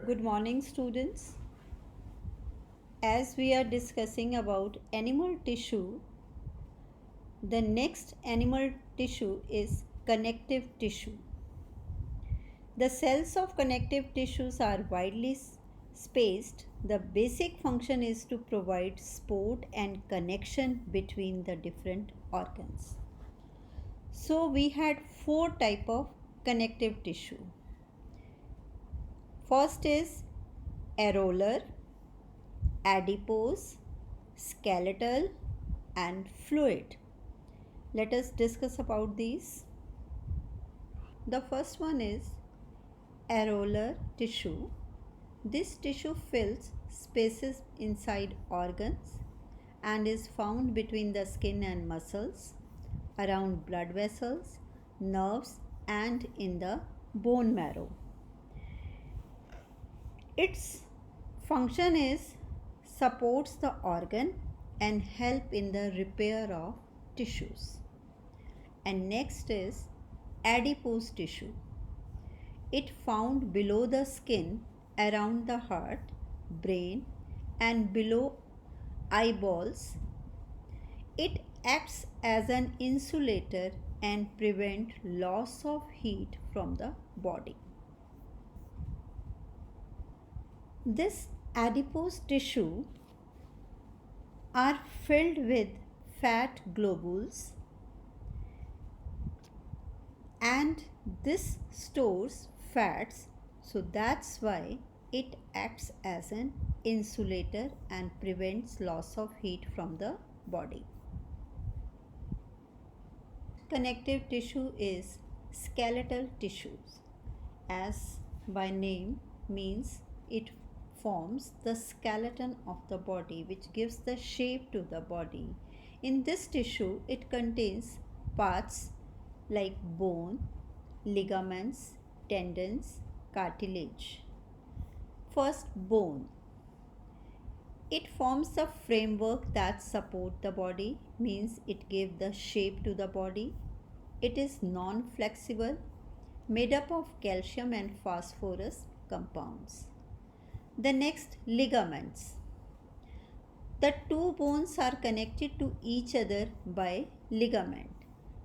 Good morning, students. As we are discussing about animal tissue, the next animal tissue is connective tissue. The cells of connective tissues are widely spaced. The basic function is to provide support and connection between the different organs. So we had four type of connective tissue. First is areolar, adipose, skeletal, and fluid. Let us discuss about these. The first one is areolar tissue. This tissue fills spaces inside organs and is found between the skin and muscles, around blood vessels, nerves, and in the bone marrow. Its function is supports the organ and help in the repair of tissues. And next is adipose tissue. It found below the skin, around the heart, brain, and below eyeballs. It acts as an insulator and prevent loss of heat from the body. This adipose tissue are filled with fat globules, and this stores fats, so that's why it acts as an insulator and prevents loss of heat from the body. Connective tissue is skeletal tissues, as by name means it forms the skeleton of the body, which gives the shape to the body. In this tissue it contains parts like bone, ligaments, tendons, cartilage. First, bone. It forms the framework that support the body, means it gives the shape to the body. It is non-flexible, made up of calcium and phosphorus compounds. The next, ligaments. The two bones are connected to each other by ligament.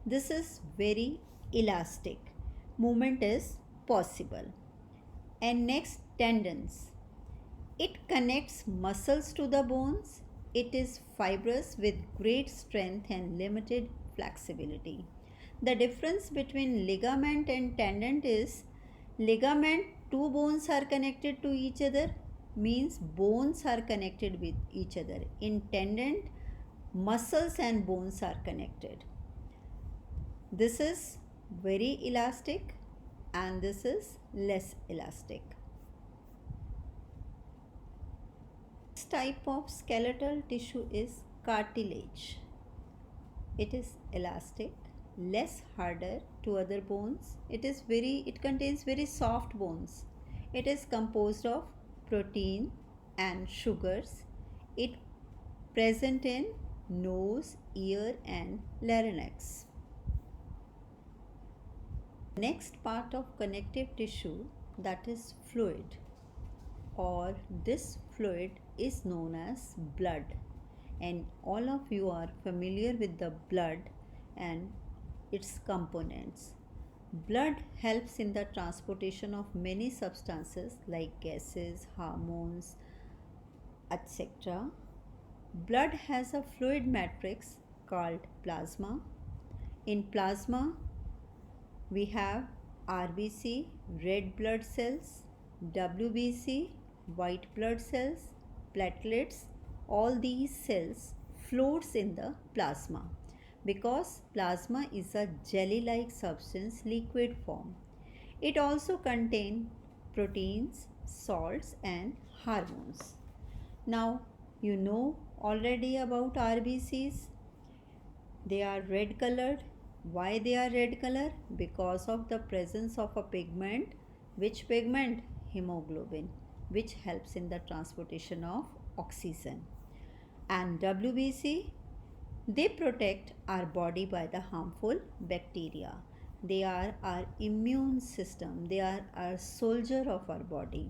This is very elastic. Movement is possible. And next, tendons. It connects muscles to the bones. It is fibrous with great strength and limited flexibility. The difference between ligament and tendon is ligament, two bones are connected to each other, means bones are connected with each other. In tendon, muscles and bones are connected. This is very elastic and this is less elastic. This type of skeletal tissue is cartilage. It is elastic, less harder to other bones. It contains very soft bones. It is composed of protein and sugars. It present in nose, ear and larynx. Next part of connective tissue, that is fluid, or this fluid is known as blood, and all of you are familiar with the blood and its components. Blood helps in the transportation of many substances like gases, hormones, etc. Blood has a fluid matrix called plasma. In plasma, we have RBC, red blood cells, WBC, white blood cells, platelets. All these cells floats in the plasma because plasma is a jelly-like substance, liquid form. It also contains proteins, salts and hormones. Now you know already about RBCs. They are red colored. Why they are red color? Because of the presence of a pigment. Which pigment? Hemoglobin, which helps in the transportation of oxygen. And WBC, they protect our body by the harmful bacteria. They are our immune system. They are our soldier of our body.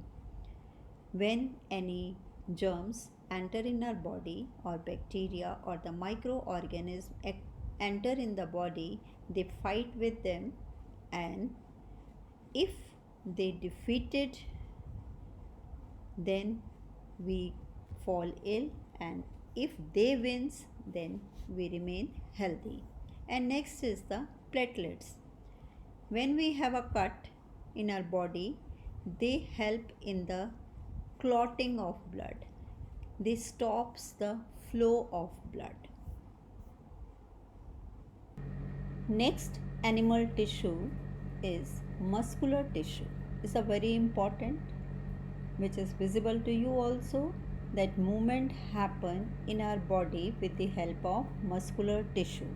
when any germs enter in our body, or bacteria or the microorganism enter in the body, they fight with them, and if they defeated, then we fall ill, and if they wins, then we remain healthy. And next is the platelets. When we have a cut in our body, they help in the clotting of blood. They stops the flow of blood. Next animal tissue is muscular tissue. It's a very important, which is visible to you also, that movement happen in our body with the help of muscular tissue.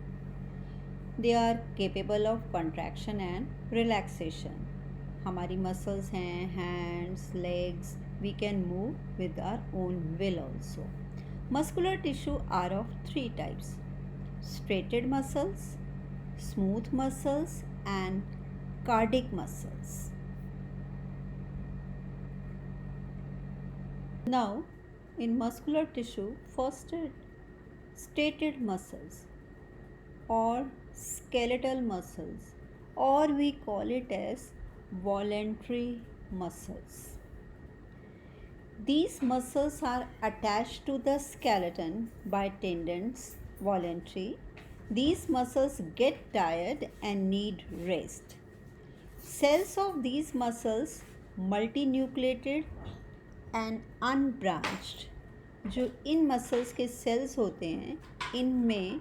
They are capable of contraction and relaxation. हमारी muscles हैं, hands, legs, we can move with our own will also. Muscular tissue are of three types: striated muscles, smooth muscles, and cardiac muscles. Now, in muscular tissue, first striated muscles or skeletal muscles, or we call it as voluntary muscles. These muscles are attached to the skeleton by tendons, voluntary. These muscles get tired and need rest. Cells of these muscles multinucleated and unbranched. जो इन muscles के sales होते हैं, इनमें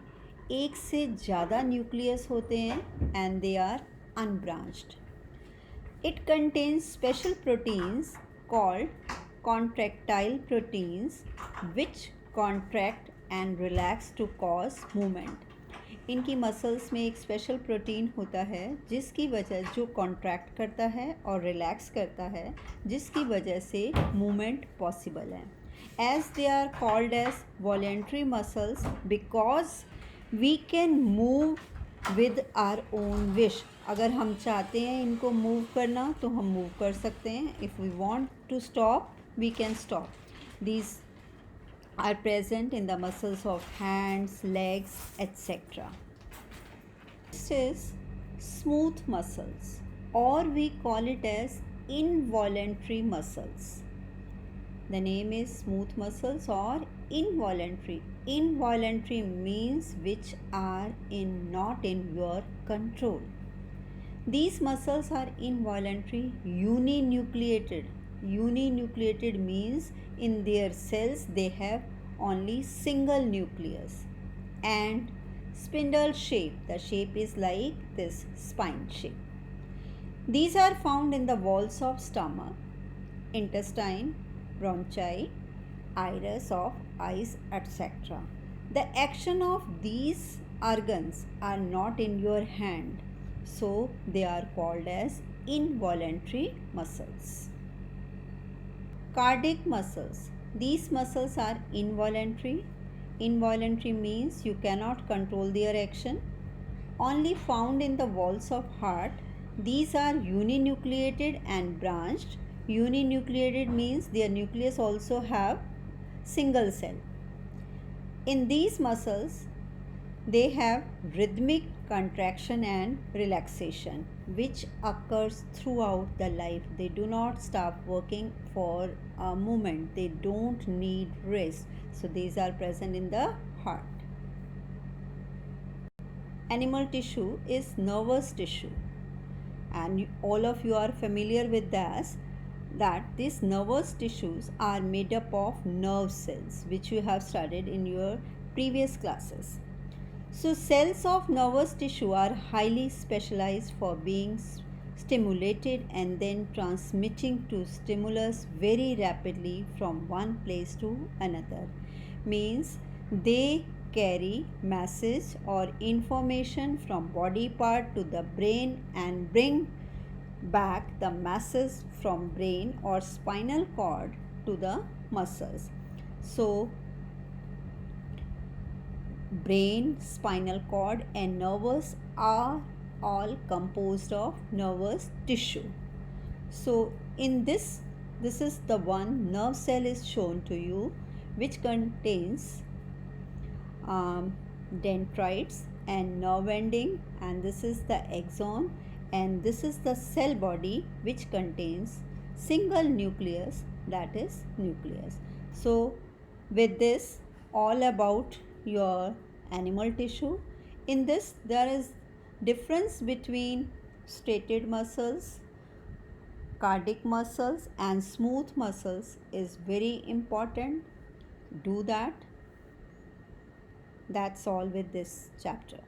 एक से ज़्यादा nucleus होते हैं and they are unbranched. It contains special proteins called contractile proteins which contract and relax to cause movement. इनकी मसल्स में एक स्पेशल प्रोटीन होता है जिसकी वजह जो कॉन्ट्रैक्ट करता है और रिलैक्स करता है, जिसकी वजह से मूवमेंट पॉसिबल है. As they are called as voluntary muscles because we can move with our own wish. अगर हम चाहते हैं इनको मूव करना तो हम मूव कर सकते हैं. If we want to stop, we can stop. These are present in the muscles of hands, legs, etc. Next is smooth muscles, or we call it as involuntary muscles. The name is smooth muscles or involuntary. Involuntary means which are not in your control. These muscles are involuntary, uninucleated. Uninucleated means in their cells they have only single nucleus, and spindle shape. The shape is like this spine shape. These are found in the walls of stomach, intestine, bronchi, iris of eyes, etc. The action of these organs are not in your hand, so they are called as involuntary muscles. Cardiac muscles. These muscles are involuntary. Involuntary means you cannot control their action. Only found in the walls of heart. These are uninucleated and branched. Uninucleated means their nucleus also have single cell. In these muscles, they have rhythmic contraction and relaxation which occurs throughout the life. They do not stop working for a moment. They don't need rest. So these are present in the heart. Animal tissue is nervous tissue, and all of you are familiar with this, that these nervous tissues are made up of nerve cells, which you have studied in your previous classes. So cells of nervous tissue are highly specialized for being stimulated and then transmitting to stimulus very rapidly from one place to another. Means they carry message or information from body part to the brain and bring back the message from brain or spinal cord to the muscles. So brain, spinal cord and nervous are all composed of nervous tissue. So in this This is the one nerve cell is shown to you, which contains dendrites and nerve ending, and this is the axon, and this is the cell body which contains single nucleus, that is nucleus. So with this, all about your animal tissue. In this there is difference between striated muscles, cardiac muscles and smooth muscles is very important. Do that. That's all with this chapter.